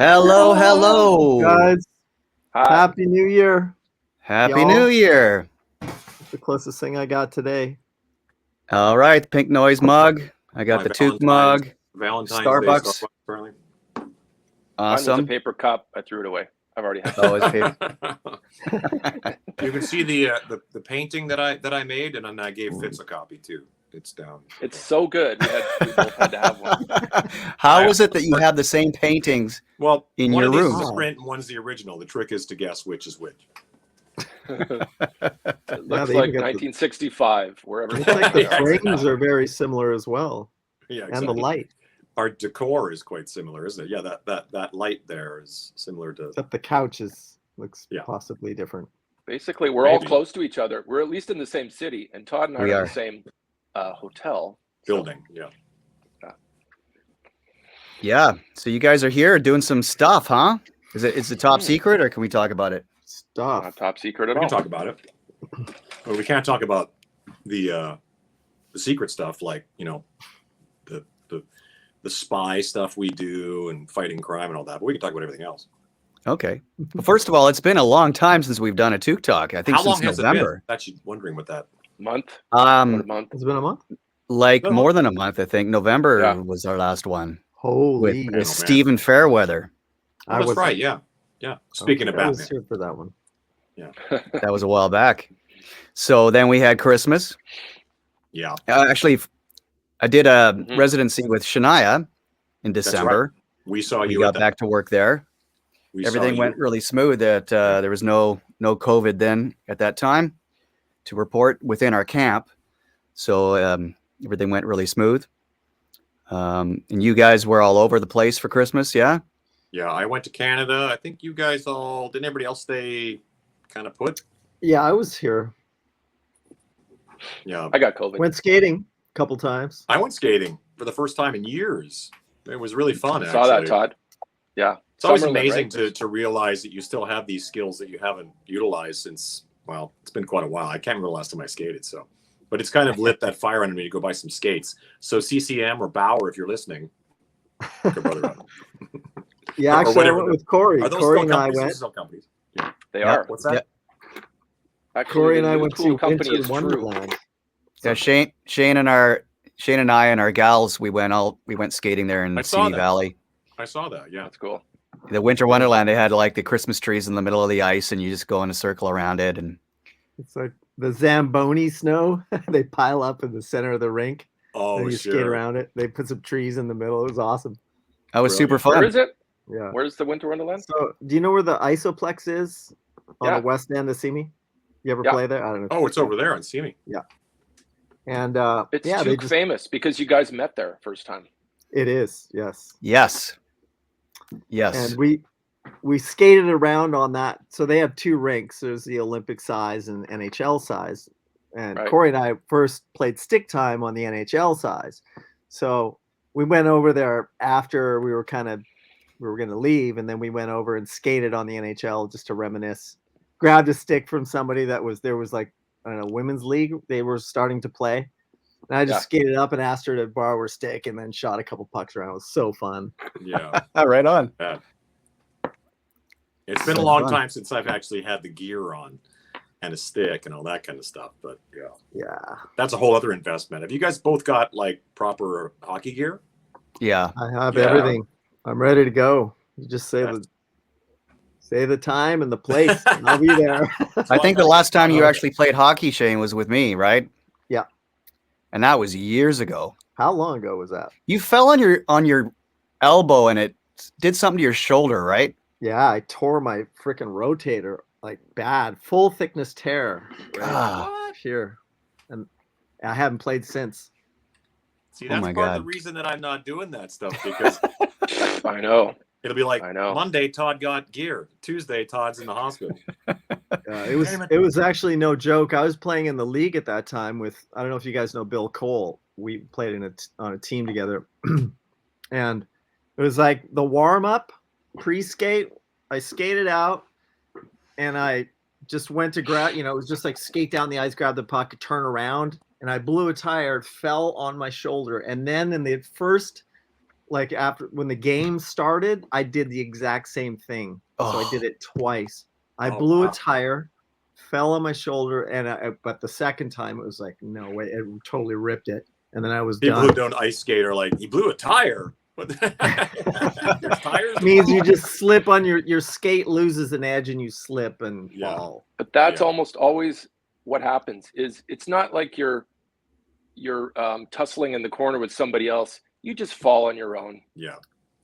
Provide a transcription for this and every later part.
Hello, hello. Guys, Hi. Happy New Year. Happy y'all. New Year. The closest thing I got today. All right, Pink Noise mug. I got My the Toque mug. Valentine's Starbucks. Day Starbucks, apparently. Mine was Awesome. a paper cup. I threw it away. I've already had Oh, it's paper. You can see the painting that I made, and then I gave Fitz a copy too. It's down. It's so good. We both had to have one. How is it that you have the same paintings? Well, in one your of these room? is a print, and one's the original. The trick is to guess which is which. It Yeah, looks they like even got 1965, wherever. Looks like the Yeah, frames exactly. are very similar as well. Yeah, And the light. Our decor is quite similar, isn't it? Yeah, that light there is similar to. Except the couches looks Yeah. possibly different. Basically, we're all Maybe. close to each other. We're at least in the same city, and Todd and I We are are. in the same hotel. So, Building, yeah. Yeah. So you guys are here doing some stuff, huh? Is it top secret, or can we talk about it? Stuff. not top secret at We all. can talk about it, but we can't talk about the secret stuff, like the spy stuff we do and fighting crime and all that. But we can talk about everything else. Okay. Well, first of all, it's been a long time since we've done a Toque Talk. I think How long since has November. it been? Actually, wondering what that. Month. About a month. It's been a month? Like No. more than a month. I think November Yeah. was our last one Holy. with man. Stephen Fairweather. Oh, that's right. Yeah. Speaking of I was Batman, here for that one. That was a while back. So then we had Christmas. yeah, Actually, I did a Mhm. residency with Shania in That's right. December. we saw We you. got at that. back to work there. We saw Everything you. went really smooth. That there was no COVID then at that time to report within our camp. So everything went really smooth. And you guys were all over the place for Christmas, yeah? Yeah, I went to Canada. I think you guys all. Didn't everybody else stay kind of put? Yeah, I was here. Yeah, I got COVID. Went skating a couple times. I went skating for the first time in years. It was really fun. Saw that, actually. Todd. Yeah. It's always Summerlin, amazing right? to realize that you still have these skills that you haven't utilized since, well, it's been quite a while. I can't remember the last time I skated, so. But it's kind of lit that fire under me to go buy some skates. So CCM or Bauer, if you're listening, hook a brother up. Yeah, Or actually, I whatever went the- with Corey. Are those Corey still and I companies? Those went. are still companies. They Yeah. are. What's that? Actually, Corey the and I new went cool to company Winter is True. Wonderland. Yeah, Shane and I and our gals, we went skating there in I saw Simi that. Valley. I saw that, yeah. That's cool. The Winter Wonderland, they had like the Christmas trees in the middle of the ice, and you just go in a circle around it. And It's like the Zamboni snow. They pile up in the center of the rink. Oh, and you sure. skate around it. They put some trees in the middle. It was awesome. that was super Brilliant. fun. Where is it? Yeah. Where's the Winter Wonderland? So, do you know where the Isoplex is on Yeah. the west end of Simi? You ever Yeah. play there? I don't know. Oh, it's over there on Simi. And It's yeah, too they just, famous because you guys met there first time. it is, yes. Yes. And we skated around on that. So they have two rinks. There's the Olympic size and NHL size. And Right. Corey and I first played stick time on the NHL size. So we went over there after we were going to leave, and then we went over and skated on the NHL just to reminisce. Grabbed a stick from somebody there was like, I don't know, women's league. They were starting to play. And I just Yeah. skated up and asked her to borrow her stick and then shot a couple pucks around. It was so fun. Yeah. right on. It's been a So long fun. time since I've actually had the gear on and a stick and all that kind of stuff. But yeah, Yeah. that's a whole other investment. Have you guys both got like proper hockey gear? Yeah. I have Yeah. everything. I'm ready to go. You just say the time and the place, and I'll be there. I think the last time you actually played hockey, Shane, was with me, right? Yeah. And that was years ago. How long ago was that? You fell on your elbow and it did something to your shoulder, right? Yeah, I tore my freaking rotator like bad, full thickness tear right here, and I haven't played since. See, Oh that's my part of God. the reason that I'm not doing that stuff, because I know. it'll be like I know. Monday Todd got gear, Tuesday Todd's in the hospital. It was actually no joke. I was playing in the league at that time with, I don't know if you guys know Bill Cole. We played on a team together, and it was like the warm up pre-skate. I skated out, and I just went to grab. It was just like skate down the ice, grab the puck, turn around, and I blew a tire, fell on my shoulder, and then in the first like after when the game started, I did the exact same thing. So I did it twice. I blew a tire, fell on my shoulder, and but the second time it was like, no way, it totally ripped it. And then I was People done. who don't ice skate are like, he blew a tire. Tires means you just slip on your skate loses an edge and you slip and fall. But that's almost always what happens. Is it's not like you're tussling in the corner with somebody else. You just fall on your own. Yeah.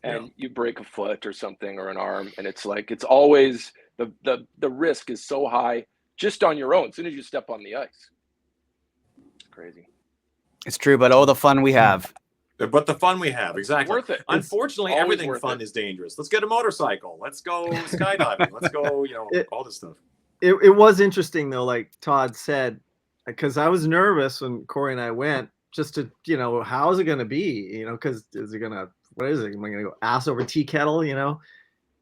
And you break a foot or something or an arm, and it's like it's always the risk is so high just on your own as soon as you step on the ice. It's crazy. It's true, but the fun we have. But the fun we have, exactly. Worth it. Unfortunately, everything fun is dangerous. Let's get a motorcycle. Let's go skydiving. Let's go, all this stuff. It was interesting though, like Todd said, because I was nervous when Corey and I went, just to how is it going to be? Because is it gonna? What is it? Am I going to go ass over tea kettle?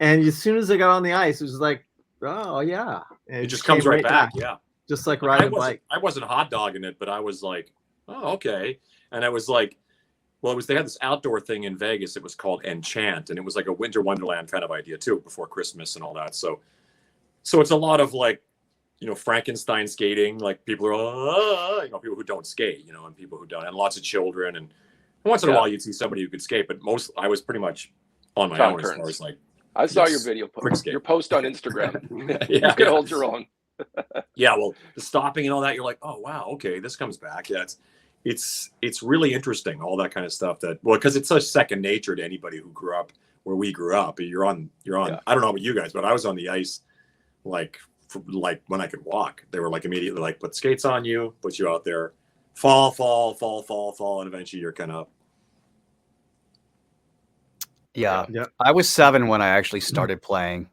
And as soon as I got on the ice, it was like, oh yeah, and it just comes right back. Yeah, just like riding a bike. I wasn't hot dogging it, but I was like, oh okay, and I was like. Well, they had this outdoor thing in Vegas. It was called Enchant, and it was like a winter wonderland kind of idea too, before Christmas and all that. So it's a lot of like, Frankenstein skating. Like people are, people who don't skate, and people who don't, and lots of children. And once in a while, you'd see somebody who could skate, but I was pretty much on my own as far as like. I saw your video, your post on Instagram. You could hold your own. Yeah, well, the stopping and all that, you're like, oh wow, okay, this comes back. Yeah, it's really interesting, all that kind of stuff because it's such second nature to anybody who grew up where we grew up. You're on I don't know about you guys, but I was on the ice like when I could walk. They were like immediately like put skates on you, put you out there, fall, and eventually you're kind of up. Yeah. I was 7 when I actually started playing.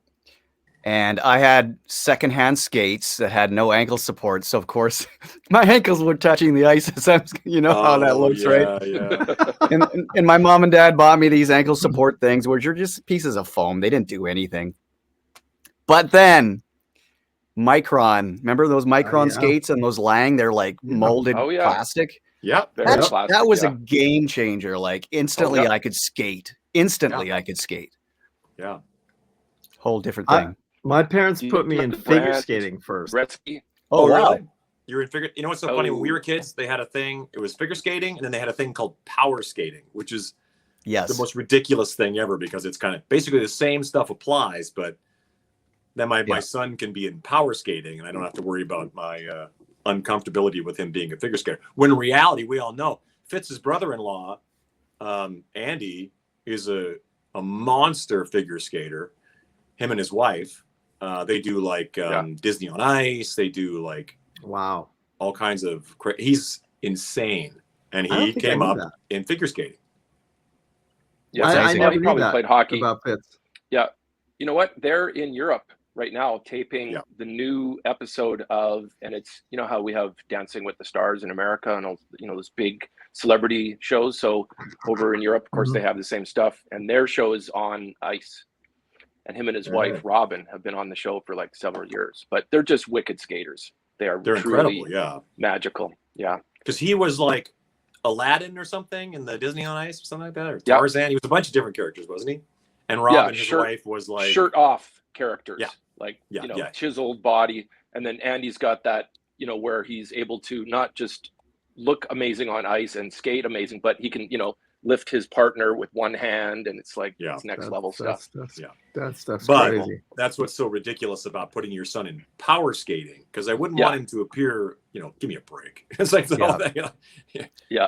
And I had secondhand skates that had no ankle support. So, of course, my ankles were touching the ice. How that looks, right? Yeah. and my mom and dad bought me these ankle support things, which are just pieces of foam. They didn't do anything. But then Micron, remember those Micron skates and those Lang? They're like molded plastic. Yeah. That was a game changer. Like instantly I could skate. I could skate. Yeah. Whole different thing. My parents put me in figure skating first. Gretzky. Oh, wow. Really? You were in figure. What's so funny? When we were kids, they had a thing. It was figure skating, and then they had a thing called power skating, which is the most ridiculous thing ever because it's kind of basically the same stuff applies, but then my son can be in power skating, and I don't have to worry about my uncomfortability with him being a figure skater. When in reality, we all know Fitz's brother-in-law, Andy, is a monster figure skater. Him and his wife. They do like Disney on Ice. They do like all kinds of. He's insane, and he came up in figure skating. Yeah, I never he probably played hockey. About Fitz. Yeah, you know what? They're in Europe right now taping the new episode of, and it's how we have Dancing with the Stars in America and all those big celebrity shows. So over in Europe, of course, they have the same stuff, and their show is on ice. And him and his wife, Robin, have been on the show for like several years. But they're just wicked skaters. They're truly incredible, magical. Yeah. Because he was like Aladdin or something in the Disney on Ice or something like that. Or Tarzan. He was a bunch of different characters, wasn't he? And Robin, his wife, was like... shirt off characters. Yeah. Like, chiseled body. And then Andy's got that, where he's able to not just look amazing on ice and skate amazing, but he can, lift his partner with one hand, and it's like it's next level stuff. That stuff's but crazy. That's what's so ridiculous about putting your son in power skating, because I wouldn't want him to appear, give me a break. It's like the whole thing. Yeah.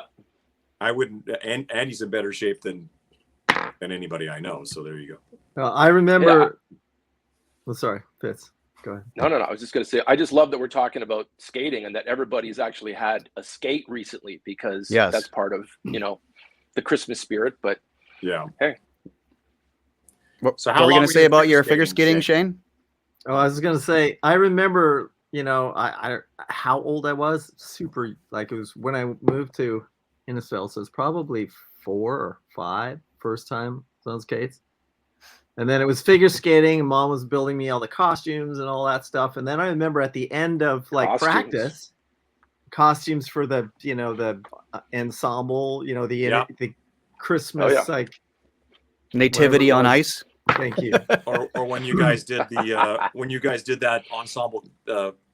I wouldn't, and Andy's in better shape than anybody I know. So there you go. I remember. Well, sorry, Fitz. Go ahead. No. I was just going to say, I just love that we're talking about skating and that everybody's actually had a skate recently, because that's part of the Christmas spirit. But hey, so how are we going to say about your figure skating, Shane? Oh, I was going to say, I remember, I how old I was. Super, like it was when I moved to Innisfail, so it's probably 4 or 5 first time on skates. And then it was figure skating, and Mom was building me all the costumes and all that stuff. And then I remember at the end of practice, costumes for the the ensemble, the Christmas Nativity on ice. Thank you. Or when you guys did that ensemble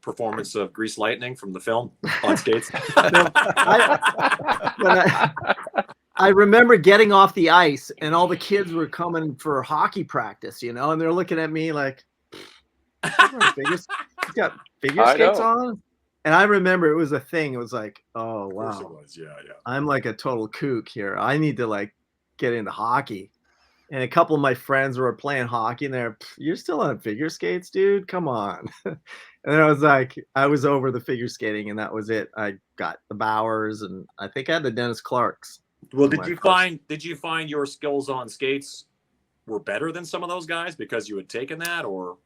performance of Grease Lightning from the film on skates. I remember getting off the ice and all the kids were coming for hockey practice, and they're looking at me like, he's got figure skates on. And I remember it was a thing. It was like, oh wow, of course it was. Yeah. I'm like a total kook here. I need to like get into hockey. And a couple of my friends were playing hockey and they're, you're still on figure skates, dude? Come on. And then I was like, I was over the figure skating and that was it. I got the Bowers and I think I had the Dennis Clarks. Well, did you find your skills on skates were better than some of those guys because you had taken that, or?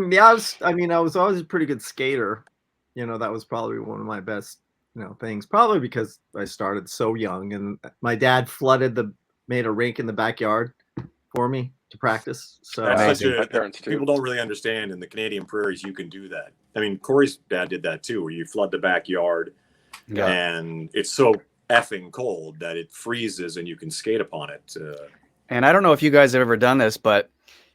Yeah, I was always a pretty good skater. That was probably one of my best, things, probably because I started so young and my dad made a rink in the backyard for me to practice. So my parents too. People don't really understand in the Canadian prairies you can do that. I mean, Corey's dad did that too, where you flood the backyard and it's so effing cold that it freezes and you can skate upon it. And I don't know if you guys have ever done this, but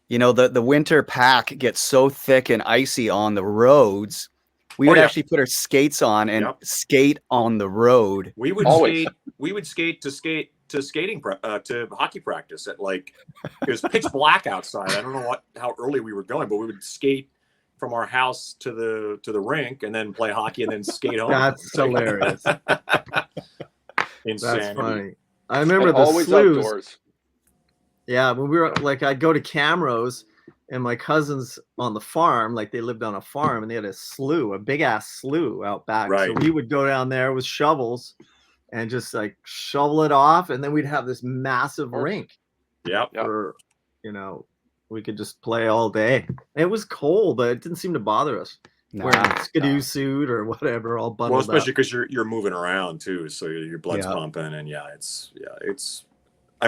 the winter pack gets so thick and icy on the roads. We would actually put our skates on and skate on the road. We would skate to hockey practice at it was pitch black outside. I don't know how early we were going, but we would skate from our house to the rink and then play hockey and then skate home. That's hilarious. Insanity. That's funny. I remember the always sloughs. Outdoors. Yeah, when we were I'd go to Camrose and my cousins on the farm, they lived on a farm and they had a big ass slough out back. Right. So we would go down there with shovels and just shovel it off. And then we'd have this massive rink. Yeah. Where, we could just play all day. It was cold, but it didn't seem to bother us. Wearing a skidoo suit or whatever, all bundled up. Well, especially because you're moving around too, so your blood's pumping, and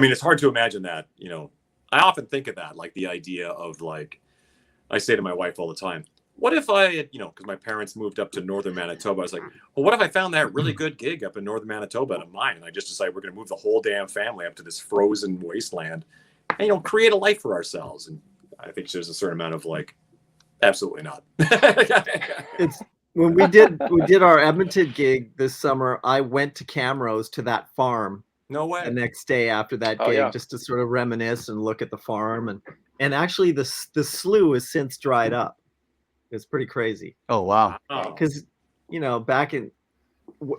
it's hard to imagine that. I often think of that, the idea of I say to my wife all the time, what if I had, because my parents moved up to northern Manitoba, I was like, well, what if I found that really good gig up in northern Manitoba and mine, and I just decided we're going to move the whole damn family up to this frozen wasteland, and create a life for ourselves. And I think there's a certain amount of absolutely not. It's when we did our Edmonton gig this summer. I went to Camrose to that farm. No way. The next day after that gig, just to sort of reminisce and look at the farm, and actually the slough has since dried up. It's pretty crazy. Oh wow! Because back in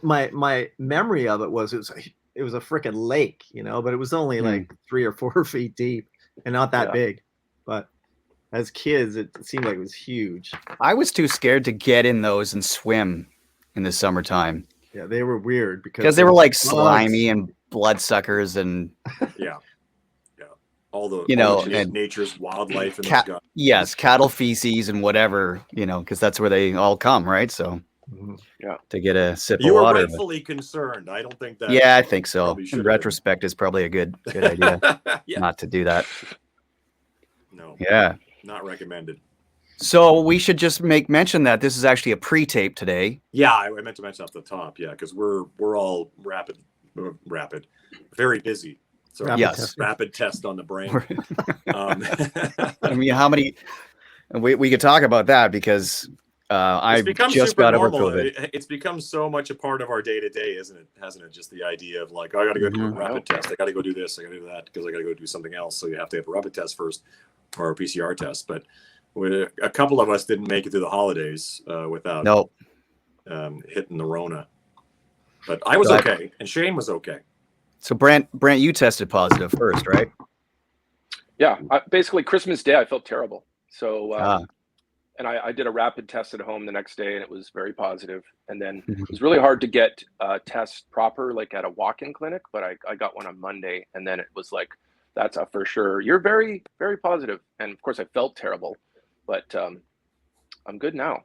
my memory of it was it was a freaking lake, but it was only 3 or 4 feet deep and not that big, but. As kids, it seemed like it was huge. I was too scared to get in those and swim in the summertime. Yeah, they were weird because they were slimy and bloodsuckers and all the and nature's wildlife and cattle feces and whatever, because that's where they all come, right? So to get a sip of water. You were rightfully concerned. I don't think that. Yeah, I think so. In retrospect, is probably a good idea not to do that. No. Yeah. Not recommended. So we should just make mention that this is actually a pre-tape today. Yeah, I meant to mention off the top. Yeah, because we're all rapid, very busy. So rapid test on the brain. I mean, how many? We could talk about that because I just got over COVID. It's become so much a part of our day to day, isn't it? Hasn't it? Just the idea of I got to go do a rapid test. I got to go do this. I got to do that because I got to go do something else. So you have to have a rapid test first or a PCR test. But a couple of us didn't make it through the holidays without hitting the Rona. But I was okay, and Shane was okay. So Brent, you tested positive first, right? Yeah, basically Christmas Day I felt terrible. So and I did a rapid test at home the next day, and it was very positive. And then it was really hard to get tests proper, at a walk-in clinic. But I got one on Monday, and then it was that's a for sure. You're very, very positive. And of course, I felt terrible, but I'm good now.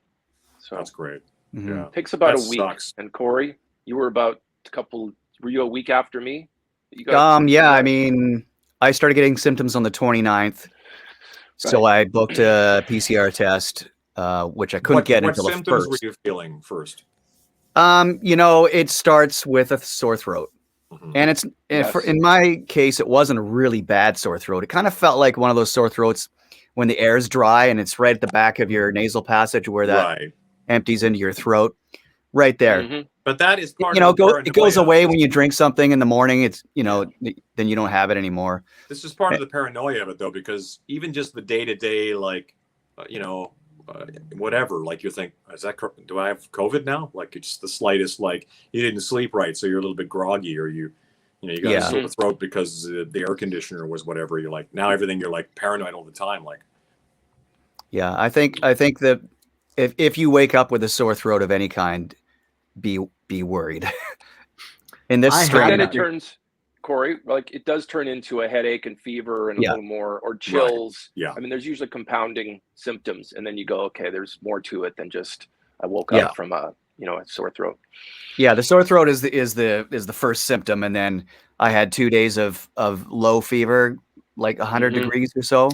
So that's great. Yeah, it takes about a week. Sucks. And Corey, you were were you a week after me? I mean, I started getting symptoms on the 29th. So I booked a PCR test, which I couldn't get until the 1st. What symptoms were you feeling first? It starts with a sore throat. And in my case, it wasn't a really bad sore throat. It kind of felt like one of those sore throats when the air is dry and it's right at the back of your nasal passage where that empties into your throat, right there. But that is part of the it goes away when you drink something in the morning. It's then you don't have it anymore. This is part of the paranoia of it, though, because even just the day-to-day, like, whatever, like you think, do I have COVID now? Like, it's just the slightest, like you didn't sleep right, so you're a little bit groggy, or you got a sore throat because the air conditioner was whatever. You're like, now everything, you're like paranoid all the time. Like, yeah, I think that if you wake up with a sore throat of any kind, be worried. In this strain, it turns, Corey, like it does turn into a headache and fever and a little more, or chills. Yeah. I mean, there's usually compounding symptoms, and then you go, okay, there's more to it than just I woke up from a sore throat. Yeah, the sore throat is the first symptom, and then I had 2 days of low fever, like 100 degrees or so.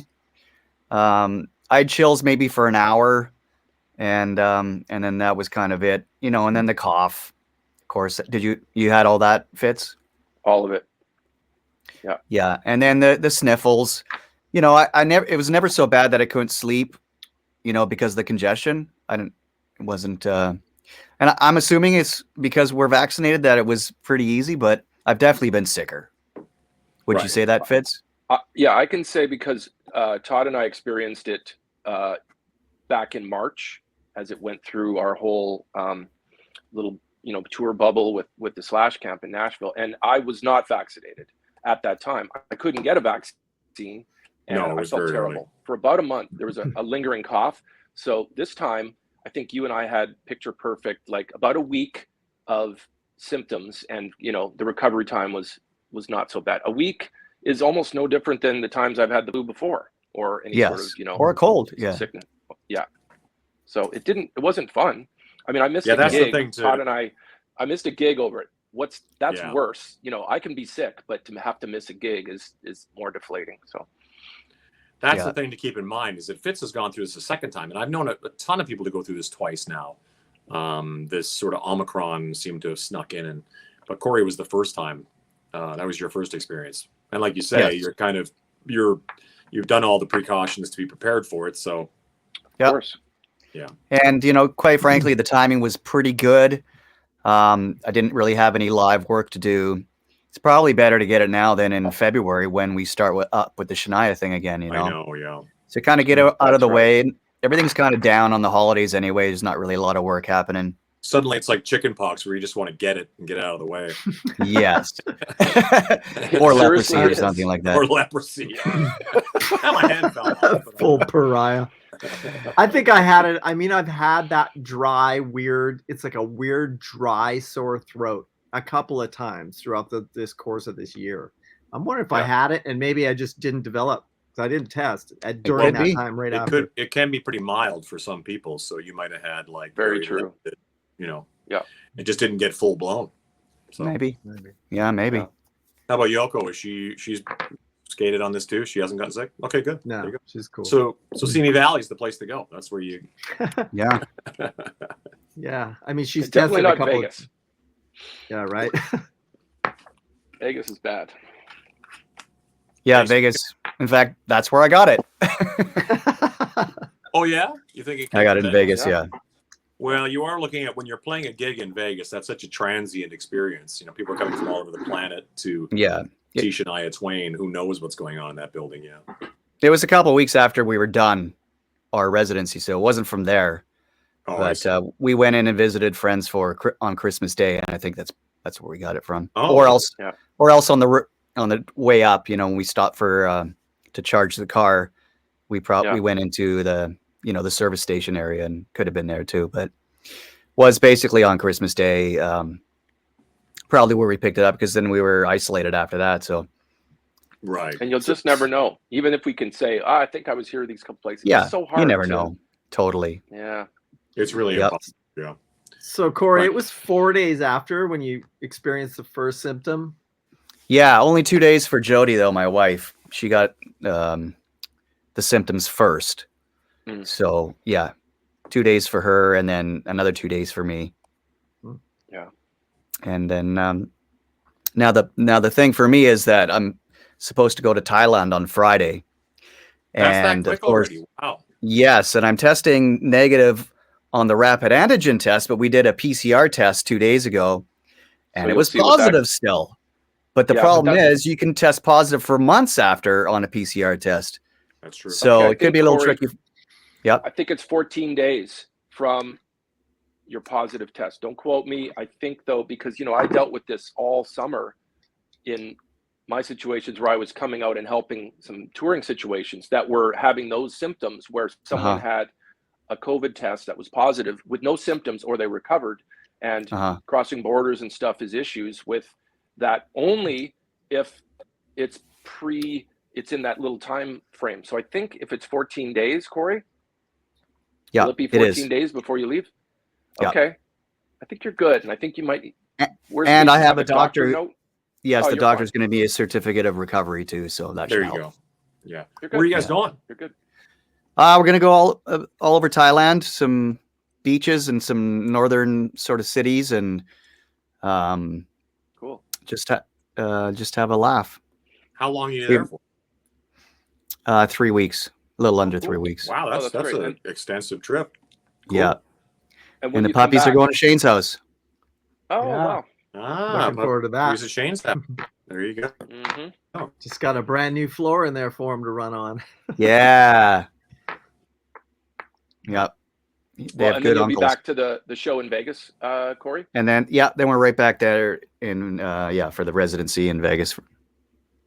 I had chills maybe for an hour, and then that was kind of it, and then the cough. Of course, you had all that, Fitz? All of it. Yeah. Yeah. And then the sniffles, it was never so bad that I couldn't sleep, because of the congestion. And I'm assuming it's because we're vaccinated that it was pretty easy, but I've definitely been sicker. Would you say that, Fitz? Yeah, I can say because Todd and I experienced it back in March as it went through our whole little tour bubble with the Slash camp in Nashville, and I was not vaccinated at that time. I couldn't get a vaccine, and I felt terrible for about a month. There was a lingering cough. So this time, I think you and I had picture perfect, like about a week of symptoms, and the recovery time was not so bad. A week is almost no different than the times I've had the flu before, or any sort of or a cold, sickness. Yeah. So it wasn't fun. I mean, I missed a gig. The thing too. Todd and I missed a gig over it. That's worse. I can be sick, but to have to miss a gig is more deflating. So that's the thing to keep in mind, is that Fitz has gone through this a second time, and I've known a ton of people to go through this twice now. This sort of Omicron seemed to have snuck in, but Corey was the first time. That was your first experience, and like you say, you've done all the precautions to be prepared for it. So, of course. Yeah. And, quite frankly, the timing was pretty good. I didn't really have any live work to do. It's probably better to get it now than in February when we start with the Shania thing again, I know, yeah. So kind of get out of the way. Everything's kind of down on the holidays anyway. There's not really a lot of work happening. Suddenly it's like chicken pox where you just want to get it and get out of the way. Yes. Or leprosy or something like that. Or leprosy. Now my hand fell off. Full pariah. I think I had it. I mean, I've had that dry, weird, it's like a weird, dry, sore throat a couple of times throughout this course of this year. I'm wondering if I had it and maybe I just didn't develop because I didn't test during that time after. It can be pretty mild for some people. So you might have had like very true. Limited, it just didn't get full blown. So maybe. Yeah, maybe. Yeah. How about Yoko? She's skated on this too? She hasn't gotten sick? Okay, good. No, she's cool. So Simi Valley is the place to go. That's where you. Yeah. Yeah. I mean, she's definitely not Vegas. Yeah, right. Vegas is bad. Yeah, Vegas. In fact, that's where I got it. Oh yeah, you think I got it in Vegas? Yeah. Well, you are looking at when you're playing a gig in Vegas. That's such a transient experience. People are coming from all over the planet to see Shania Twain. Who knows what's going on in that building? Yeah. It was a couple of weeks after we were done our residency, so it wasn't from there. Oh, but we went in and visited friends on Christmas Day, and I think that's where we got it from. Oh, or else on the way up, when we stopped for to charge the car, we went into the the service station area and could have been there too, but was basically on Christmas Day, probably where we picked it up because then we were isolated after that. So. Right. And you'll just never know. Even if we can say, I think I was here these couple places. Yeah. It's so hard. You never know. Totally. Yeah. It's really impossible. Yeah. So Corey, it was 4 days after when you experienced the first symptom. Yeah. Only 2 days for Jody though. My wife, she got the symptoms first. So 2 days for her and then another 2 days for me. Yeah. And then Now the thing for me is that I'm supposed to go to Thailand on Friday. That's And that quick of course, already. Wow. yes, and I'm testing negative on the rapid antigen test, but we did a PCR test 2 days ago, and So it you'll was see what that- positive still. But the Yeah, but problem that's- is you can test positive for months after on a PCR test. That's true. So Okay, I it could think, be a little Corey, tricky. Yep. I think it's 14 days from your positive test. Don't quote me. I think though, because I dealt with this all summer in my situations where I was coming out and helping some touring situations that were having those symptoms where someone had a COVID test that was positive with no symptoms or they recovered, and crossing borders and stuff is issues with that only if it's in that little time frame. So I think if it's 14 days, Corey, Yeah, will it be 14 days before you leave? Yeah. Okay. I think you're good. And I think you might. And I have a doctor. note? Yes, Oh, the you're doctor's fine. going to be a certificate of recovery too, so that There should you help. go. Yeah. You're Where are good. you guys going? You're good. We're going to go all over Thailand, some beaches and some northern sort of cities, and Cool. just have a laugh. How long are you there for? 3 weeks, a little under 3 Cool. weeks. Wow, that's great. an extensive trip. Cool. Yeah, And, when and the you come puppies are back- going to Shane's house. Oh, Yeah. wow. Looking forward to that. Use a Shane's app. There you go. Mm-hmm. Just got a brand new floor in there for him to run on. Yeah. Yep. They Well, have and good then you'll uncles. be back to the show in Vegas, Corey. And then we're right back there in for the residency in Vegas.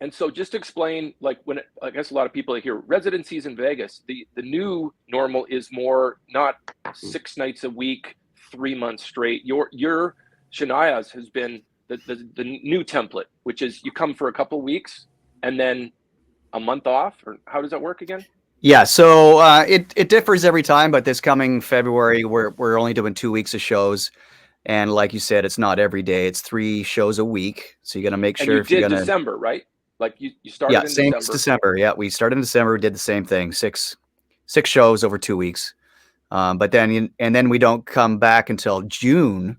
And so just explain, like I guess a lot of people hear residencies in Vegas, the new normal is more not 6 nights a week, 3 months straight. Your Shania's has been the new template, which is you come for a couple weeks and then a month off, or how does that work again? Yeah, so it differs every time, but this coming February, we're only doing 2 weeks of shows, and like you said, it's not every day; it's 3 shows a week. So you got to make And sure you if you're did gonna December, right? Like you started in same December. as December. Yeah, we started in December. We did the same thing, six shows over 2 weeks, but then we don't come back until June,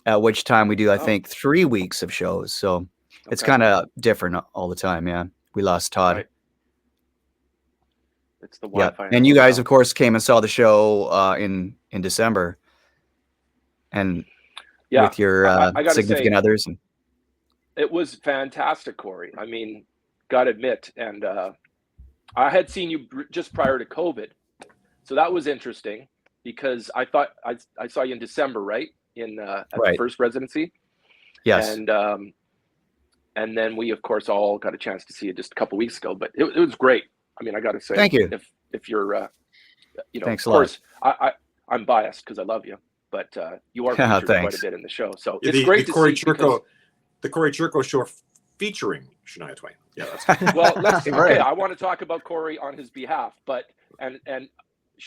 at which time we do I think 3 weeks of shows. So it's kind of different all the time. Yeah, we lost Todd. Right. It's the Yeah, Wi-Fi. and you guys, of course, came and saw the show in December, and with your I gotta significant say, others. And it was fantastic, Corey. I mean, gotta admit, and I had seen you just prior to COVID, so that was interesting because I thought I saw you in December, right? At the first residency. Yes. And then we, of course, all got a chance to see it just a couple weeks ago. But it was great. I mean, I got to say, thank you. If you're, Thanks of course, I'm biased because I love you, but you are featured quite a bit in the show. So it's great to see. The Corey Churko show featuring Shania Twain. Yeah, that's well. Okay, I want to talk about Corey on his behalf, but and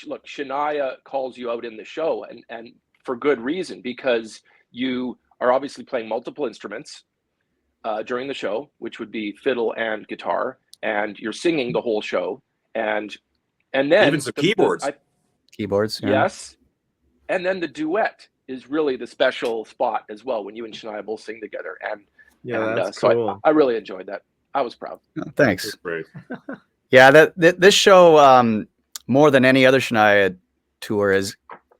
look, Shania calls you out in the show, and for good reason, because you are obviously playing multiple instruments during the show, which would be fiddle and guitar, and you're singing the whole show, and then even some keyboards. Keyboards, yeah. Yes, and then the duet is really the special spot as well when you and Shania both sing together, that's so cool. I really enjoyed that. I was proud. Oh, thanks. That's great. Yeah, this show, more than any other Shania tour,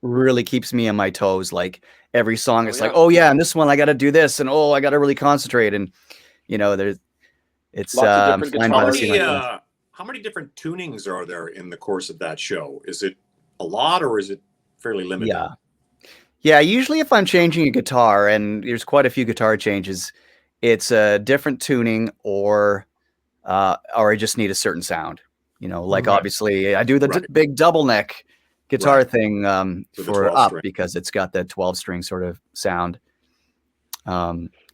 really keeps me on my toes. Like every song, it's like, oh yeah, and this one I got to do this, and I got to really concentrate, and it's lots of different guitars. How many different tunings are there in the course of that show? Is it a lot or is it fairly limited? Yeah. Usually, if I'm changing a guitar, and there's quite a few guitar changes, it's a different tuning, or I just need a certain sound. Like obviously, I do the big double neck guitar thing for up string, because it's got that 12-string sort of sound.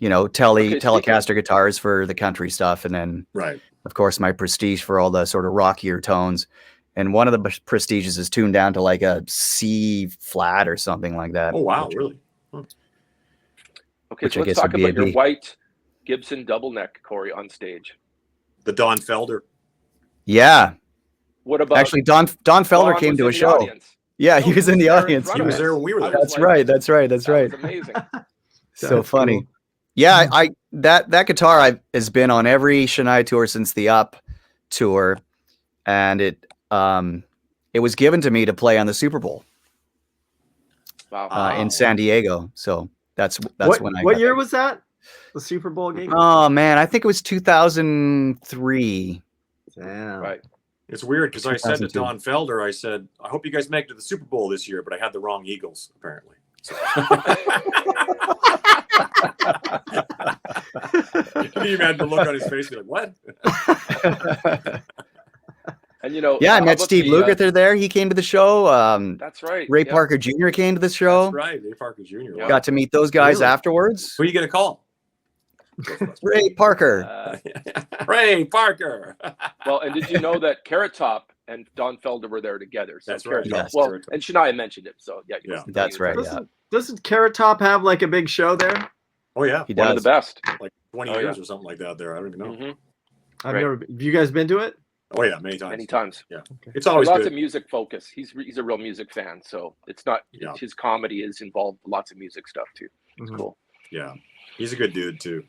Telecaster guitars for the country stuff, and then of course my Prestige for all the sort of rockier tones. And one of the Prestiges is tuned down to like a C flat or something like that. Oh wow, really? Okay, so let's talk about your white Gibson double neck, Corey, on stage. The Don Felder. Yeah. What about actually Don Felder came to a show. Audience. Yeah, he was in the audience. He was there when we were there. That's right. That was amazing. So funny. Yeah, I that guitar has been on every Shania tour since the Up tour, and it was given to me to play on the Super Bowl Wow. in San Diego. So that's when I What got year that. was that? The Super Bowl game? Oh man, I think it was 2003. Damn. Right. It's weird because I said to 2002. Don Felder, I said, I hope you guys make it to the Super Bowl this year, but I had the wrong Eagles, apparently. So. Can you imagine the look on his face? Be like, what? And you know, Yeah, I how met about Steve the, Lukather there. He came to the show. That's right. Ray yeah. Parker Jr. came to the show. That's right, Ray Parker Jr. Yeah. Got to meet those guys Really? afterwards. Who are you going to call? Ray Parker. Ray Parker. Well, and did you know that Carrot Top and Don Felder were there together? So That's Carrot right, Top- yes. Well, Carrot Top. and Shania mentioned it. So yeah, you Yeah. must have That's known he was right, there. yeah. Doesn't Carrot Top have like a big show there? Oh, yeah. He One of does. the best. Like 20 Oh, years yeah. or something like that there. I don't even know. Mhm. I've Right. never. Have you guys been to it? Oh, yeah, many times. Many times. Yeah. Okay. It's always Lots good. of music focus. He's a real music fan, so it's not Yeah. his comedy is involved with lots of music stuff too. It's Mhm. cool. Yeah. He's a good dude, too.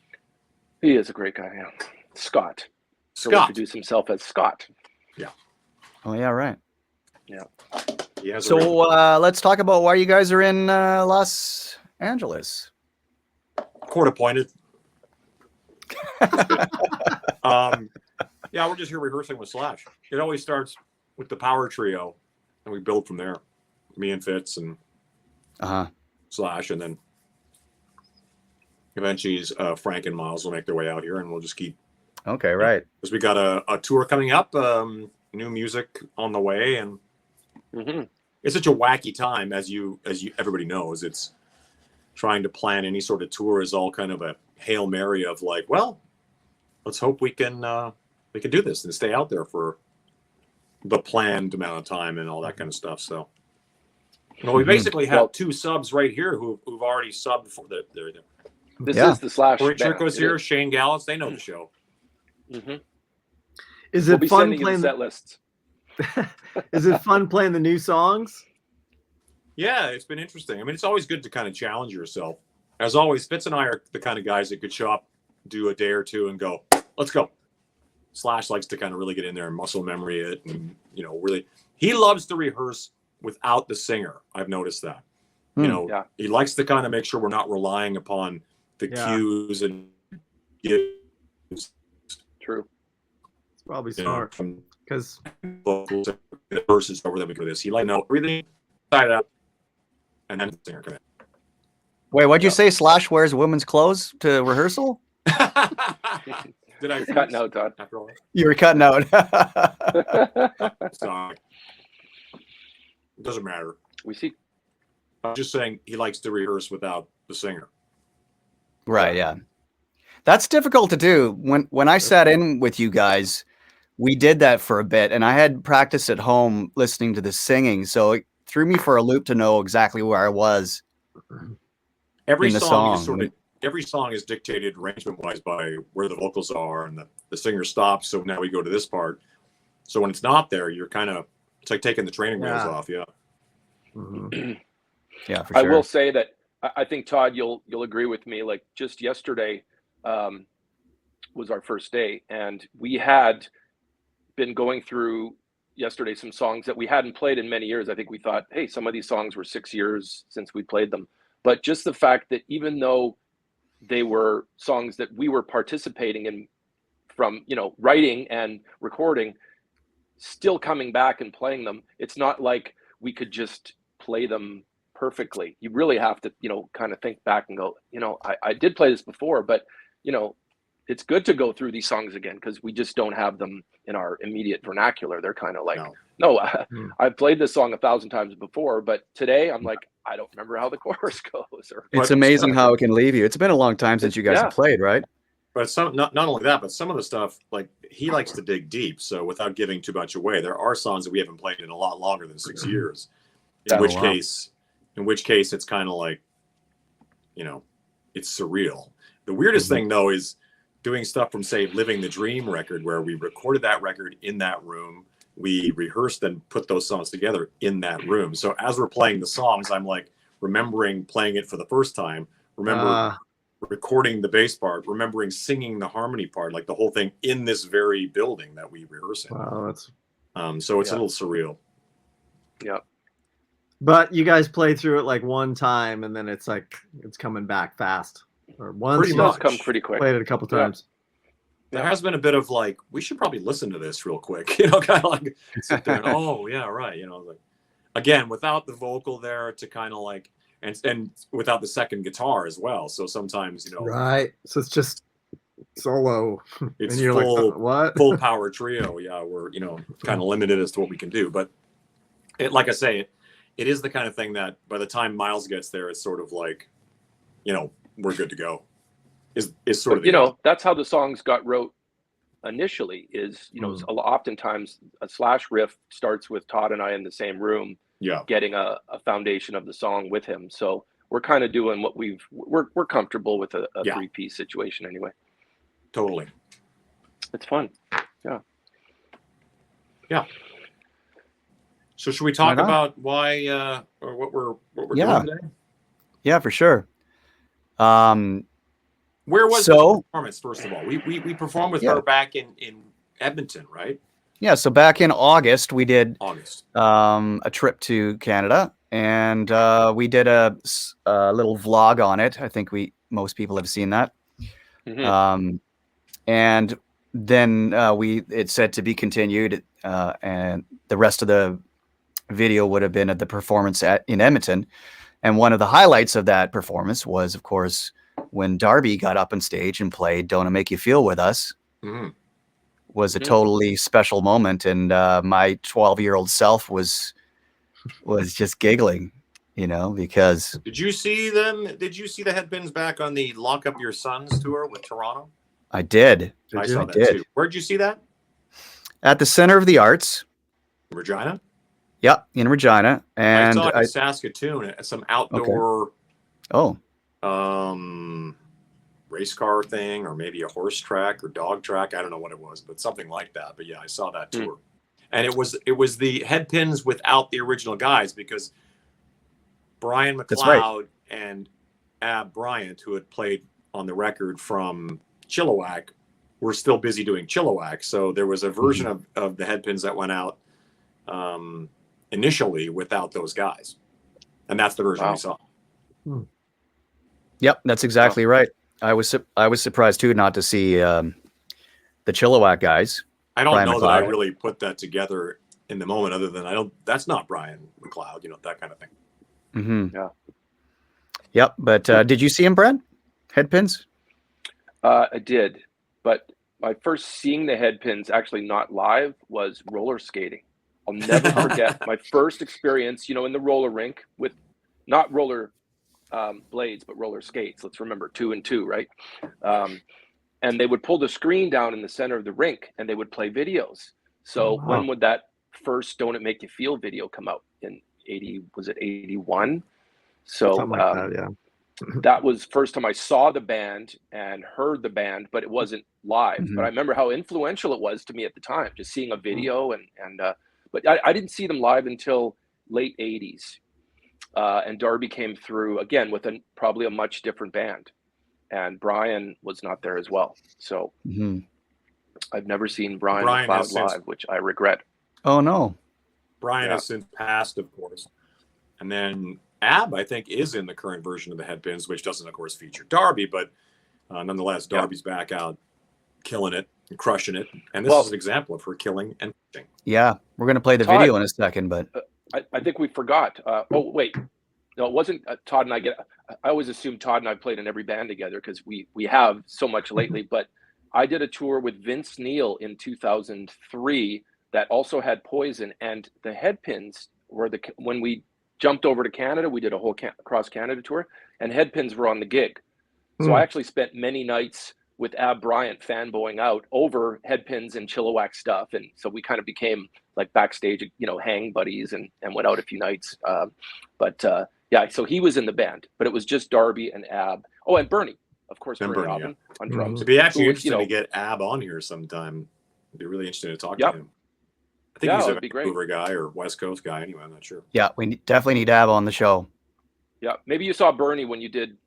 He is a great guy. Yeah. Scott. He'll Scott. introduce himself as Scott. Oh yeah, right. He has a So real let's talk about why you guys are in Los Angeles. court appointed. Yeah, we're just here rehearsing with Slash. It always starts with the power trio, and we build from there. Me and Fitz and Uh-huh. Slash, and then eventually Frank and Miles will make their way out here, and we'll just keep. Okay, right. Because we got a tour coming up, new music on the way, and Mm-hmm. it's such a wacky time, as you everybody knows. It's trying to plan any sort of tour is all kind of a Hail Mary of like, well, let's hope we can do this and stay out there for the planned amount of time and all that kind of stuff. So, we basically have Well- two subs right here who've already subbed for the. This Yeah. is the Slash. Corey band. Trico's It here, is. Shane Gallus, they know the show. Mhm. Is We'll it be fun sending you the playing? set lists. Is it fun playing the new songs? Yeah, it's been interesting. I mean, it's always good to kind of challenge yourself. As always, Fitz and I are the kind of guys that could show up, do a day or two, and go, let's go. Slash likes to kind of really get in there and muscle memory it, and really, he loves to rehearse without the singer. I've noticed that. Yeah. He likes to kind of make sure we're not relying upon the Yeah. cues and gives, True. It's probably you know, smart from because vocals and the verses over that we do this. He like know everything side up, and then the singer come Wait, what'd you Yeah. say? Slash wears women's clothes to rehearsal? in. Did I Cutting out, Todd. after all? You were cutting out. Sorry. It doesn't matter. We see. I'm just saying he likes to rehearse without the singer. Right, yeah. That's difficult to do. When I sat in with you guys, we did that for a bit, and I had practice at home listening to the singing, so it threw me for a loop to know exactly where I was. Every In the song is song. every song is dictated arrangement wise by where the vocals are and the singer stops. So now we go to this part. So when it's not there, you're kind of, it's like taking the training wheels Yeah. off. Yeah. Mhm. Yeah, for I sure. will say that I think Todd, you'll agree with me. Like just yesterday was our first day, and we had been going through yesterday some songs that we hadn't played in many years. I think we thought, hey, some of these songs were 6 years since we played them. But just the fact that even though they were songs that we were participating in from, writing and recording, still coming back and playing them, it's not like we could just play them perfectly. You really have to, kind of think back and go, I did play this before, but, it's good to go through these songs again because we just don't have them in our immediate vernacular. They're kind of like, no, I've played this song 1,000 times before, but today I'm like, I don't remember how the chorus goes. It's amazing how it can leave you. It's been a long time since you guys Yeah. have played, right? But not only that, but some of the stuff, like he likes to dig deep. So without giving too much away, there are songs that we haven't played in a lot longer than 6 years. In Oh, which wow. case, it's kind of like, it's surreal. The weirdest thing though is doing stuff from say Living the Dream record, where we recorded that record in that room. We rehearsed and put those songs together in that room. So as we're playing the songs, I'm like remembering playing it for the first time, remembering recording the bass part, remembering singing the harmony part, like the whole thing in this very building that we rehearse in. Wow, that's so it's a little surreal. Yeah. But you guys play through it like one time, and then it's like it's coming back fast. Or once Pretty It does much. come pretty quick. played it a couple times. There has been a bit of like, we should probably listen to this real quick, you know, kind of like sit there and, oh yeah, right, you know, like again without the vocal there to kind of like, and without the second guitar as well. So sometimes, you know, Right. So it's just solo. it's and you're full, like, what? full power trio. Yeah, we're, you know, kind of limited as to what we can do. But it, like I say, it is the kind of thing that by the time Miles gets there, it's sort of like, you know, we're good to go. Is sort of, you know, that's how the songs got wrote initially. Is, you know, oftentimes a Slash riff starts with Todd and I in the same room, getting a foundation of the song with him. So we're kind of doing what we're comfortable with a 3-piece situation anyway. Totally. It's fun. Yeah. So should we talk about why or what we're doing today? Yeah, for sure. Where was the performance, first of all? We performed with her back in Edmonton, right? Yeah, so back in August, we did a trip to Canada, and we did a little vlog on it. I think most people have seen that. Mm-hmm. And then it's said to be continued, and the rest of the video would have been at the performance in Edmonton. And one of the highlights of that performance was, of course, when Darby got up on stage and played "Don't It Make You Feel" with us. Was a totally special moment, and my 12-year-old self was just giggling, you know, because. Did you see them? Did you see the Headpins back on the Lock Up Your Sons tour with Toronto? I did. I saw that too. Where'd you see that? At the Center of the Arts. Regina? Yep, in Regina. And I saw it in Saskatoon at some outdoor race car thing, or maybe a horse track or dog track. I don't know what it was, but something like that. But yeah, I saw that tour. And it was the Headpins without the original guys, because Brian McLeod and Ab Bryant, who had played on the record from Chilliwack, were still busy doing Chilliwack. So there was a version of the Headpins that went out initially without those guys. And that's the version we saw. Yep, that's exactly right. I was surprised too not to see the Chilliwack guys. I don't know that I really put that together in the moment, other than that's not Brian McLeod, you know, that kind of thing. Yeah. Yep. But did you see him, Brad? Headpins? I did, but my first seeing the Headpins, actually not live, was roller skating. I'll never forget my first experience, you know, in the roller rink with not roller blades, but roller skates. Let's remember 2 and 2, right? And they would pull the screen down in the center of the rink, and they would play videos. So when would that first "Don't It Make You Feel" video come out? In 81? So something like that, yeah. That was first time I saw the band and heard the band, but it wasn't live. But I remember how influential it was to me at the time, just seeing a video but I didn't see them live until late 80s. And Darby came through again with probably a much different band, and Brian was not there as well. So I've never seen Brian McLeod live, which I regret. Oh no, Brian has since passed, of course. And then Ab, I think, is in the current version of the Headpins, which doesn't, of course, feature Darby, but nonetheless, Darby's back out, killing it and crushing it. And this is an example of her killing and crushing. Yeah, we're gonna play the video in a second, but. I think we forgot. Oh, wait. No, it wasn't Todd and I. I always assume Todd and I played in every band together because we have so much lately. But I did a tour with Vince Neil in 2003 that also had Poison, and the Headpins were when we jumped over to Canada, we did a whole across Canada tour, and Headpins were on the gig. So I actually spent many nights with Ab Bryant fanboying out over Headpins and Chilliwack stuff, and so we kind of became like backstage, you know, hang buddies, and went out a few nights. Yeah, so he was in the band, but it was just Darby and Ab. Oh, and Bernie, of course, Bernie Robin on drums. It'd be actually interesting to get Ab on here sometime. It'd be really interesting to talk to him. I think he's a Vancouver guy or West Coast guy. Anyway, I'm not sure. Yeah, we definitely need Ab on the show. Yeah, maybe you saw Bernie when you did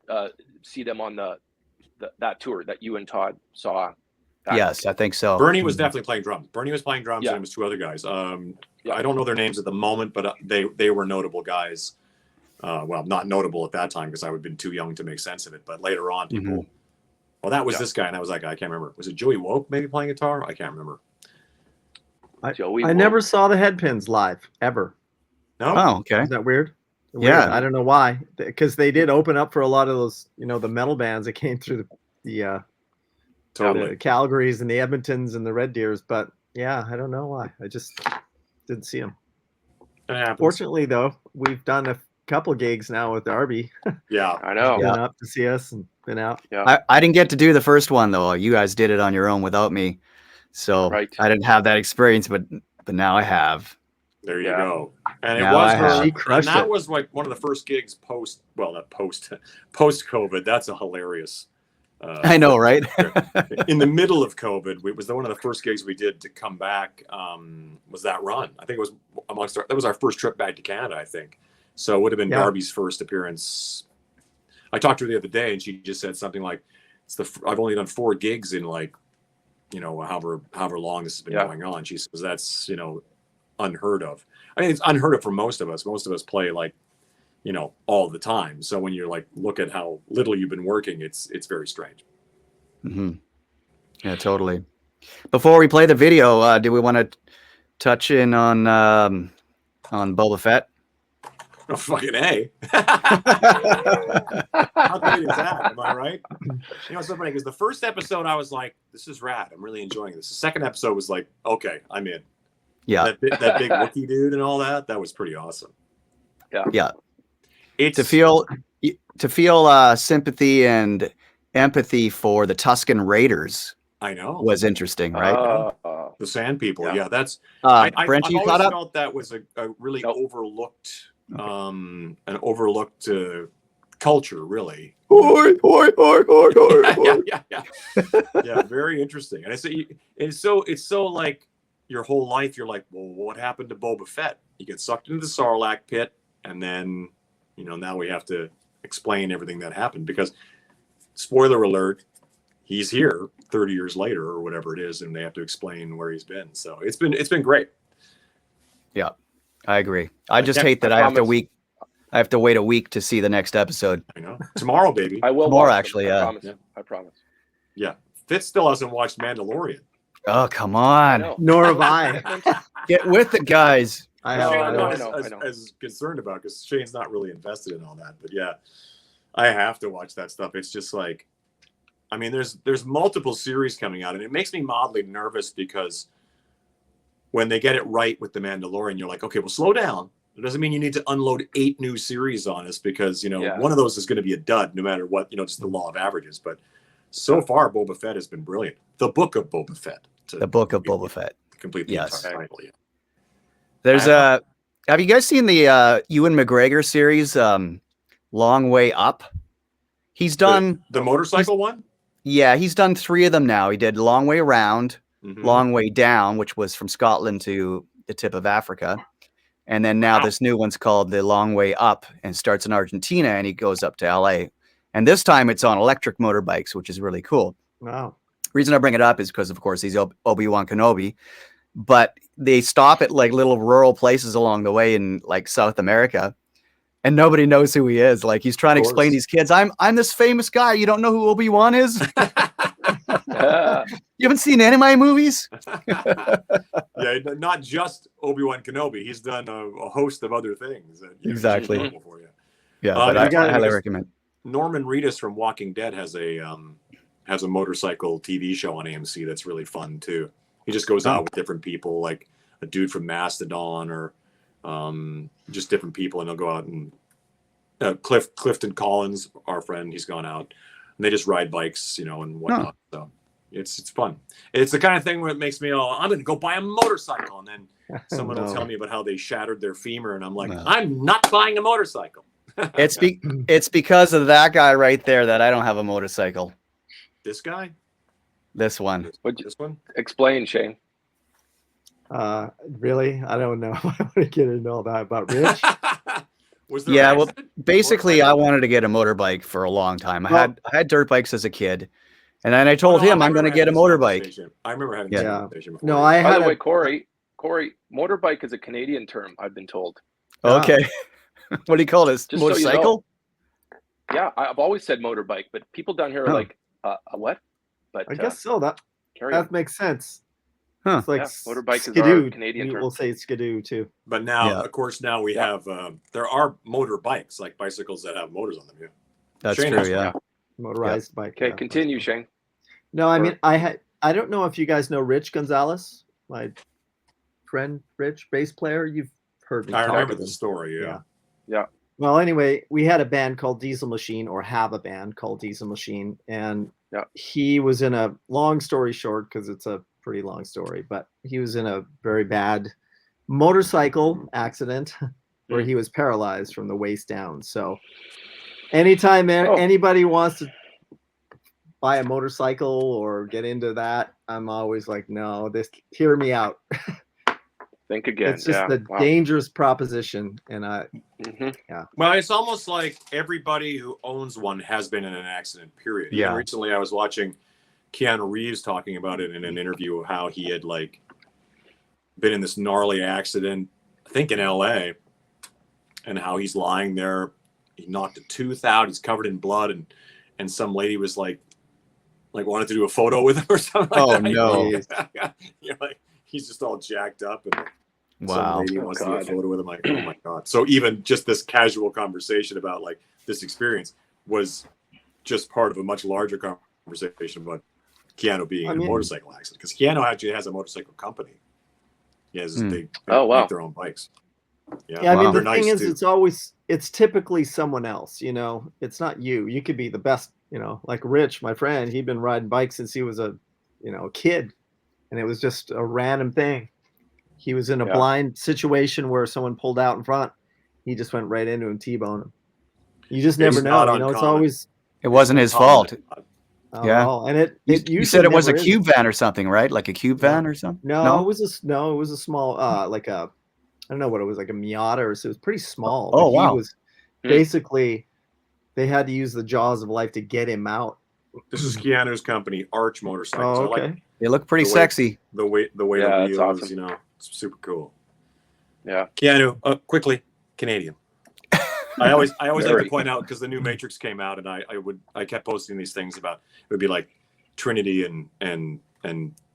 see them on the that tour that you and Todd saw. Yes, I think so. Bernie was definitely playing drums. Bernie was playing drums, Yeah. and it was two other guys. Yeah. I don't know their names at the moment, but they were notable guys. Well, not notable at that time because I would have been too young to make sense of it. But later on, people, well, that was this guy, and that was that guy. I can't remember. Was it Joey Woke maybe playing guitar? I can't remember. I never saw the Headpins live ever. No. Oh, okay. Is that weird? Yeah. I don't know why, because they did open up for a lot of those, the metal bands that came through the Totally. Calgarys and the Edmontons and the Red Deers. But yeah, I don't know why. I just didn't see them. Fortunately, though, we've done a couple gigs now with Darby. Yeah, I know. Been up to see us and been out. Yeah. I didn't get to do the first one though. You guys did it on your own without me, so Right. I didn't have that experience. But now I have. There you Yeah. go. And Now it was I have. her. She And crushed that it. was like one of the first gigs post COVID. That's a hilarious. I know, right? In the middle of COVID, it was one of the first gigs we did to come back. Was that run? I think it was that was our first trip back to Canada, I think. So it would have been Darby's first appearance. I talked to her the other day, and she just said something like, I've only done 4 gigs in however long this has been going on." She says that's unheard of. I mean, it's unheard of for most of us. Most of us play all the time. So when you're look at how little you've been working, it's very strange. Yeah, totally. Before we play the video, do we want to touch in on Boba Fett? Oh, fucking A. How great is that? Am I right? It's so funny because the first episode I was like, this is rad. I'm really enjoying this. The second episode was like, okay, I'm in. Yeah. That big Wookiee dude and all that was pretty awesome. Yeah. It's to feel sympathy and empathy for the Tusken Raiders. I know. Was interesting, right? The Sand People. Yeah, that's. Brent, I've you always caught up? felt that was a really overlooked, an overlooked culture, really. Yeah, very interesting. And it's so like your whole life. You're like, well, what happened to Boba Fett? He gets sucked into the Sarlacc pit, and then now we have to explain everything that happened because, spoiler alert, he's here 30 years later or whatever it is, and they have to explain where he's been. So it's been great. Yeah, I agree. I just hate that I have to wait a week to see the next episode. I know. Tomorrow, baby. I will. Tomorrow, watch actually. them. I promise. Yeah. Fitz still hasn't watched Mandalorian. Oh, come on. Nor have I. Get with it, guys. I Shane's know. not as concerned about because Shane's not really invested in all that. But yeah, I have to watch that stuff. It's just like, I mean, there's multiple series coming out, and it makes me mildly nervous because when they get it right with the Mandalorian, you're like, okay, well, slow down. It doesn't mean you need to unload 8 new series on us because one of those is going to be a dud, no matter what. Just the law of averages. But so far, Boba Fett has been brilliant. The Book of Boba Fett. The Book of Boba Fett. Complete the entire title. Yeah. There's have you guys seen the Ewan McGregor series, Long Way Up? He's done the motorcycle one. Yeah, he's done 3 of them now. He did Long Way Round, Mm-hmm. Long Way Down, which was from Scotland to the tip of Africa. And then now this new one's called The Long Way Up and starts in Argentina and he goes up to LA. And this time it's on electric motorbikes, which is really cool. Wow. Reason I bring it up is because, of course, he's Obi-Wan Kenobi. But they stop at like little rural places along the way in like South America. And nobody knows who he is. Like he's trying to explain to these kids, I'm this famous guy. You don't know who Obi-Wan is? You haven't seen anime movies? Yeah, not just Obi-Wan Kenobi. He's done a host of other things. Exactly. For you. Yeah, but I highly recommend. Norman Reedus from Walking Dead has a motorcycle TV show on AMC that's really fun too. He just goes out with different people, like a dude from Mastodon or just different people, and they'll go out and Clifton Collins, our friend, he's gone out, and they just ride bikes, and whatnot. So it's fun. It's the kind of thing where it makes me I'm going to go buy a motorcycle, and then someone will tell me about how they shattered their femur, and I'm like, I'm not buying a motorcycle. It's because of that guy right there that I don't have a motorcycle. This guy? This one. This one? Explain, Shane. Really? I don't know. I want to get into all that about Rich. Was there Yeah, an well, accident? basically, I Motorcycle? wanted to get a motorbike for a long time. Well- I had dirt bikes as a kid, and then I Oh, told no, him I I'm going to remember get a having this motorbike. conversation. I remember having Yeah. this Yeah. conversation before. No, I By had the way, a Corey, motorbike is a Canadian term, I've been told. Okay, what do you call this? Just so you know. Motorcycle? Yeah, I've always said motorbike, but people down here are Huh. like, a what? But I guess so. That carry on. makes sense. Huh. It's like Yeah, motorbike is our skidoo. Canadian term. We'll say skidoo too. But now, Yeah. of course, now we Yeah. have there are motorbikes, like bicycles that have motors on them. Yeah. That's Shane true. has one. Yeah. Motorized bike. Okay, yeah, continue, that's cool. Shane. No, I Or- mean I don't know if you guys know Rich Gonzalez, my friend Rich, bass player. You've heard me I talk remember of the him. story. Yeah. Well, anyway, we had a band called Diesel Machine, or have a band called Diesel Machine, and Yeah. he was in a, long story short, because it's a pretty long story, but he was in a very bad motorcycle accident where he was paralyzed from the waist down. So anytime anybody wants to buy a motorcycle or get into that, I'm always like, no, hear me out. Think again. It's just yeah. a Wow. dangerous proposition, and Mhm. Well, it's almost like everybody who owns one has been in an accident, period. Yeah. Even recently, I was watching Keanu Reeves talking about it in an interview of how he had like been in this gnarly accident, I think in LA, and how he's lying there. He knocked a tooth out. He's covered in blood, and some lady was like wanted to do a photo with him or something. Oh, Like that. no. You're like, he's just all jacked up, and Wow. some lady wants to do a God. photo with him. Like, oh my god! So even just this casual conversation about like this experience was just part of a much larger conversation about Keanu being in a motorcycle accident, because Keanu actually has a motorcycle company. He has they Oh, wow. make their own bikes. Yeah, I mean, They're the thing nice, is, too. it's typically someone else, you know, it's not you. You could be the best, you know, like Rich, my friend, he'd been riding bikes since he was a kid, and it was just a random thing. He was in a blind situation where someone pulled out in front. He just went right into him, T-boned him. You just never know, not you know, it's uncommon. always, It wasn't his fault. yeah. And it You usually said it was a never is. cube van or something, right? Like a cube van or something? No, it was a small, like a, I don't know what it was, like a Miata, or so it was pretty small. Oh, but wow. He was basically, they had to use the jaws of life to get him out. This is Keanu's company, Arch Motorcycles. Oh, I like okay. They look pretty the way- sexy. the way Yeah, the it's wheels, awesome. you know, it's super cool. Yeah. Keanu, quickly, Canadian. I always like Very. to point out, because the new Matrix came out, and I kept posting these things about, it would be like Trinity and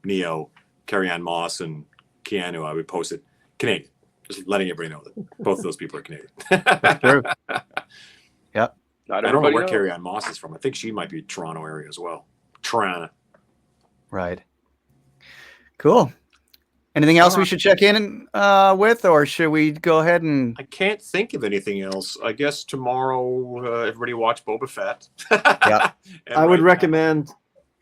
Neo, Carrie-Anne Moss and Keanu. I would post it Canadian, just letting everybody know that both of those people are Canadian. That's true. Yep. Not I don't know everybody where knows. Carrie-Anne Moss is from. I think she might be Toronto area as well. Toronto. Right. Cool. Anything else we should check in with, or should we go ahead and? I can't think of anything else. I guess tomorrow, everybody watch Boba Fett. Yeah. And I would right recommend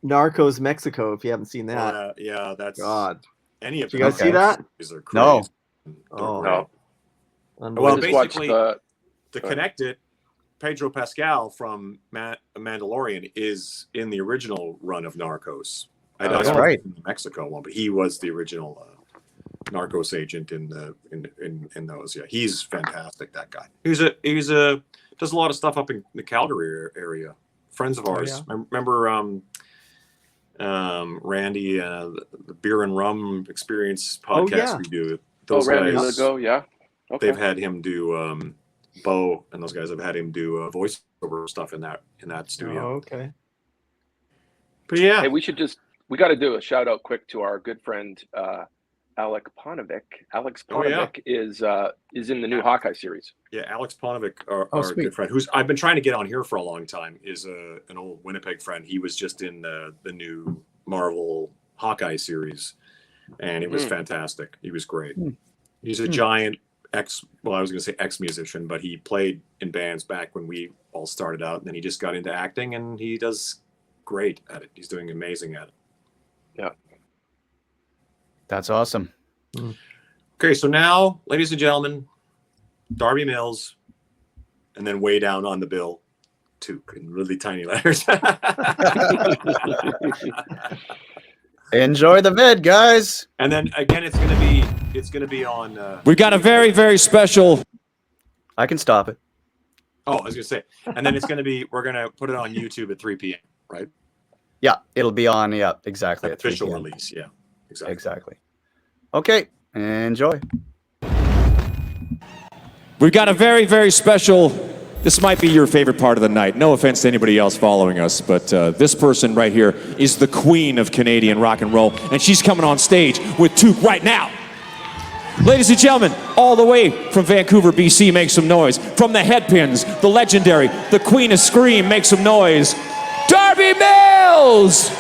Narcos Mexico if you haven't seen now- that. yeah, that's God. any of Did you guys them. see that? These are No. crazy. They're Oh. great. No. Unbelievable. Well, I just watched basically, to connect it, Pedro Pascal from Mandalorian is in the original run of Narcos. That's don't know right. in the Mexico one, but he was the original Narcos agent in those. Yeah, he's fantastic. That guy. He's a does a lot of stuff up in the Calgary area. Friends of ours. yeah. I remember Randy, the Beer and Rum Experience podcast yeah. we do. Oh, Those Randy guys. Legault, yeah. Okay. They've had him do Bo, and those guys have had him do voiceover stuff in that Oh, studio. okay. But yeah, Hey, we got to do a shout out quick to our good friend Alex Ponovic. Alex Oh, yeah. Ponovic is in the new Hawkeye series. yeah, Alex Ponovic, our sweet. good friend, who's I've been trying to get on here for a long time, is an old Winnipeg friend. He was just in the new Marvel Hawkeye series, and it was fantastic. He was great. He's a giant I was going to say ex-musician, but he played in bands back when we all started out, and then he just got into acting, and he does great at it. He's doing amazing at it. Yeah. That's awesome. Okay, so now, ladies and gentlemen, Darby Mills, and then way down on the bill, Toque in really tiny letters. Enjoy the vid, guys. And then again, it's gonna be on. We've got a very, very special I can stop it. Oh, I was gonna say, and then we're gonna put it on YouTube at 3 p.m. Right? Yeah, it'll be on. Yeah, exactly. At 3 Official p.m. release. Yeah, exactly. Exactly. Okay, enjoy. We've got a very, very special, this might be your favorite part of the night. No offense to anybody else following us, but this person right here is the queen of Canadian rock and roll, and she's coming on stage with Toque right now. Ladies and gentlemen, all the way from Vancouver, BC, make some noise. From the Headpins, the legendary, the queen of scream, make some noise. Darby Mills!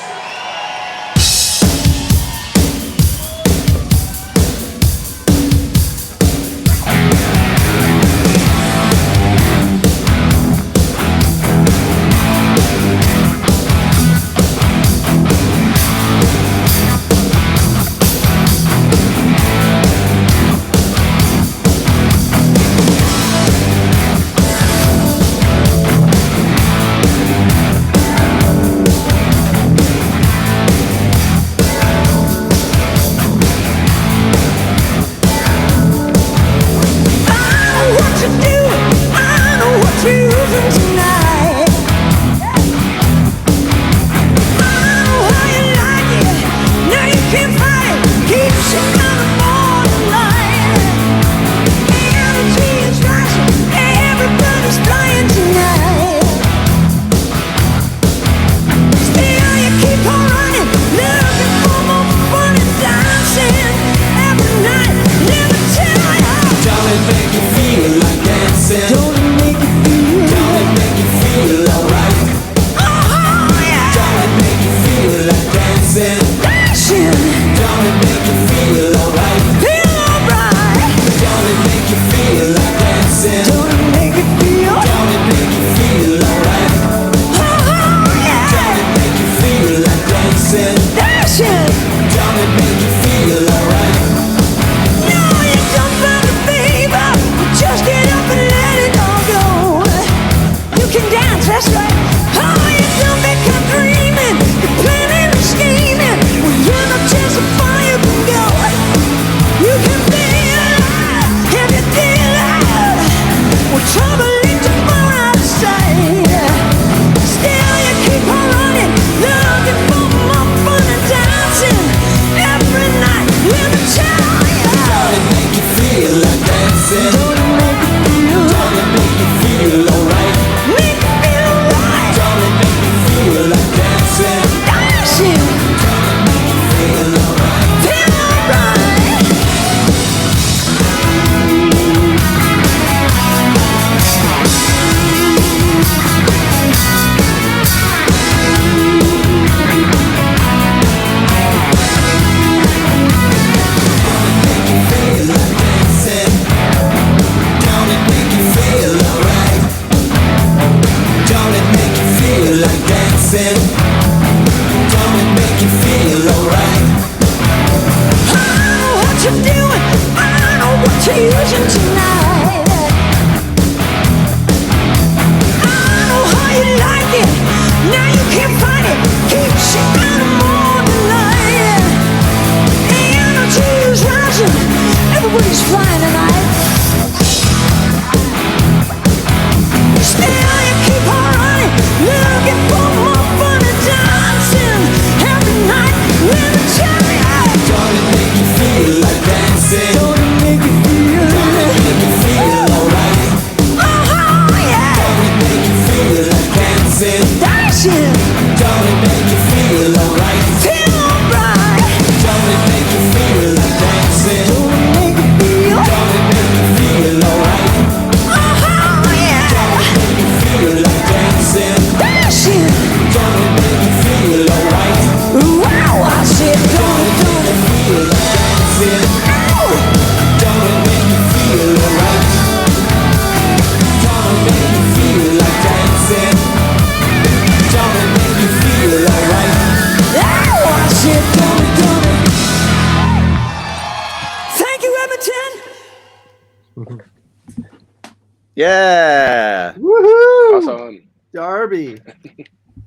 Yeah. Woohoo! Awesome. Darby.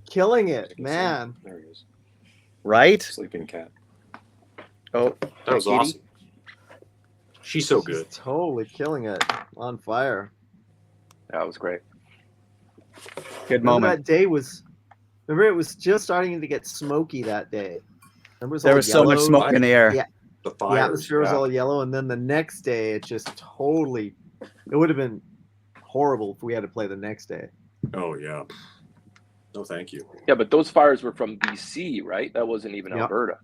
Killing it, man. There he is. Right? Sleeping cat. Oh, That was Katie? awesome. She's so good. Totally killing it. On fire. That was great. Good Remember moment. that day was. Remember, it was just starting to get smoky that day. Remember, There was so much smoke in the air. Yeah, The the fires. atmosphere was yeah. all yellow, and then the next day, it just totally. It would have been horrible if we had to play the next day. Oh yeah. No, thank you. Yeah, but those fires were from BC, right? That wasn't even Yep. Alberta.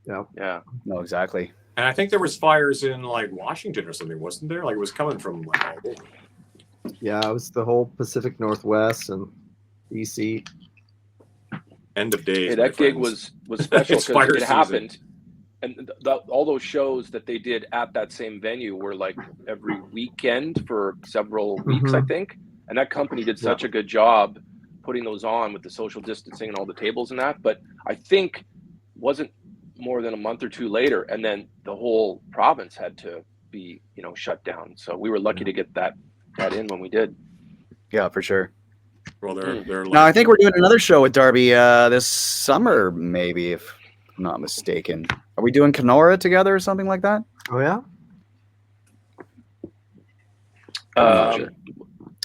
Yeah. Yeah. No, exactly. And I think there was fires in like Washington or something, wasn't there? Like it was coming from like all over. Yeah, it was the whole Pacific Northwest and BC. End of days. Hey, my that gig friends. was special It's because fire it season. happened, and all those shows that they did at that same venue were like every weekend for several weeks, I think. And that company did such a good job putting those on with the social distancing and all the tables and that. But I think wasn't more than a month or two later, and then the whole province had to be, shut down. So we were lucky to get that in when we did. Yeah, for sure. Well, they're like, Now I think we're doing another show with Darby this summer, maybe, if I'm not mistaken. Are we doing Kenora together or something like that? Oh yeah. Sure.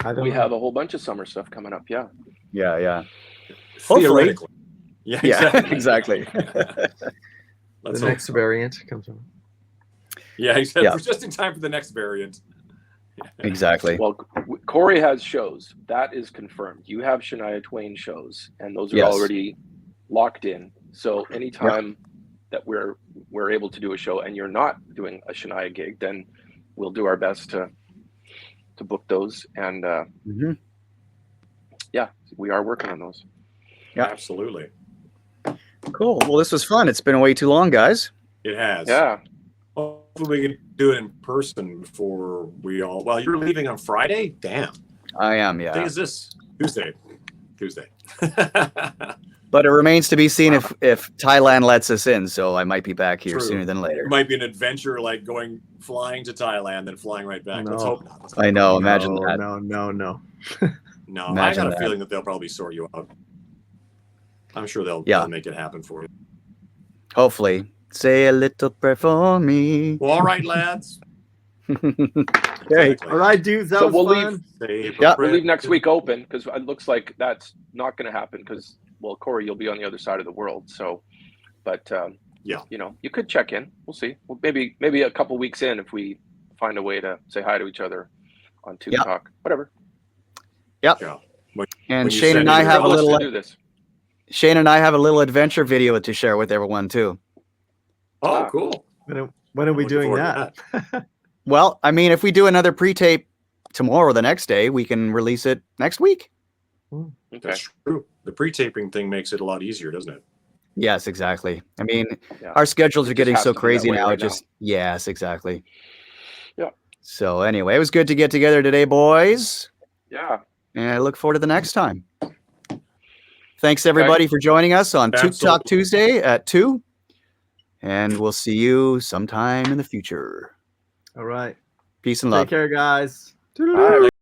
I don't We know. have a whole bunch of summer stuff coming up. Yeah. Yeah. theoretically. Yeah, Yeah, exactly. Let's The hope next so. variant comes on. Yeah, he said Yeah. we're just in time for the next variant. Exactly. Well, Corey has shows. That is confirmed. You have Shania Twain shows, and those are Yes. already locked in. So anytime that we're able to do a show and you're not doing a Shania gig, then we'll do our best to book those. And Mhm. yeah, we are working on those. Yeah. Absolutely. Cool. Well, this was fun. It's been way too long, guys. It has. Yeah. Hopefully we can do it in person before we all. Well, you're leaving on Friday. Damn. I am, What day yeah. is this? Tuesday. But it remains to be seen if Thailand lets us in. So I might be back here True. sooner than It later. might be an adventure, like flying to Thailand, then flying right back. Let's No. hope not. I know. Imagine that. No. No, I Imagine got a that. feeling that they'll probably sort you out. I'm sure they'll make it happen for you. Hopefully. Say a little prayer for me. Well, all right, lads. Okay. All right, dudes. That So was we'll fun. leave. Yeah. We'll leave next week open because it looks like that's not going to happen because, well, Corey, you'll be on the other side of the world. So, but you could check in. We'll see. Well, maybe a couple weeks in if we find a way to say hi to each other on Tube Talk, whatever. Yep. Yeah. And you Shane send and in I your have a Privileged little to do this. Shane and I have a little adventure video to share with everyone too. Oh, cool. When are we Looking doing forward to that? Well, I mean, if we do another pre-tape tomorrow or the next day, we can release it next week. Okay. That's true. The pre-taping thing makes it a lot easier, doesn't it? Yes, exactly. I mean, Yeah. our schedules are It just getting has so to be that crazy way now. right Yes, exactly. Yeah. So anyway, it was good to get together today, boys. Yeah. And I look forward to the next time. Thanks everybody for joining us on Toque Talk Absolutely. Tuesday at 2. And we'll see you sometime in the future. All right. Peace and love. Take care, guys. Bye.